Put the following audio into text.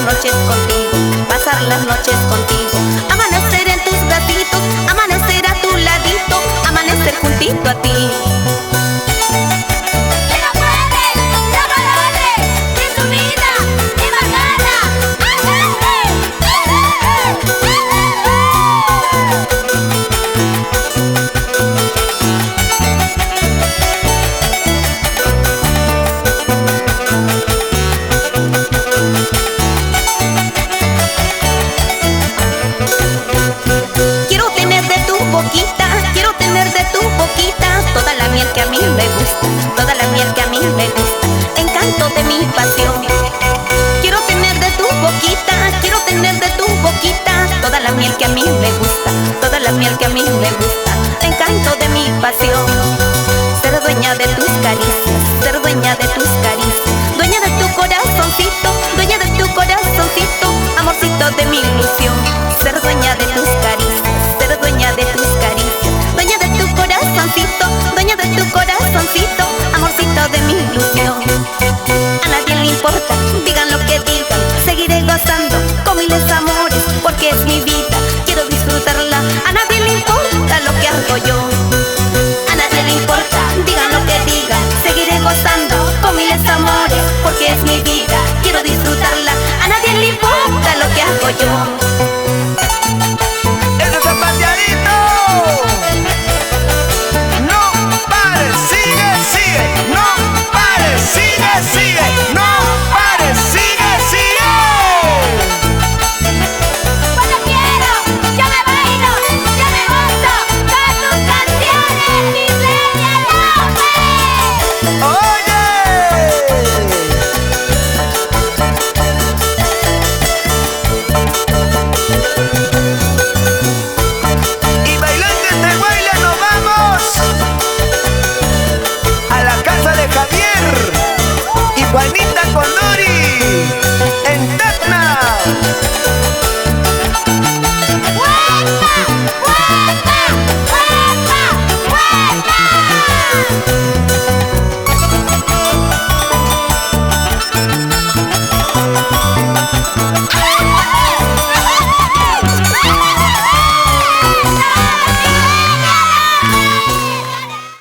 noches contigo, pasar las noches contigo, amanecer en tus bracitos, amanecer a tu ladito, amanecer juntito a ti. Quiero tener de tu boquita toda la miel que a mí me gusta, toda la miel que a mí me gusta, encanto de mi pasión. Quiero tener de tu boquita, quiero tener de tu boquita toda la miel que a mí me gusta, toda la miel que a mí me gusta, encanto de mi pasión. Ser dueña de tus caricias, ser dueña de tus caricias, dueña de tu corazoncito, dueña de tu corazoncito, amorcito de mi ilusión. Ser dueña de tus caricias, ser dueña de tus caricias, dueña de tu corazoncito, dueña de tu corazoncito, amorcito de mi ilusión. A nadie le importa, digan lo que digan, seguiré gozando con miles amores, porque es mi vida.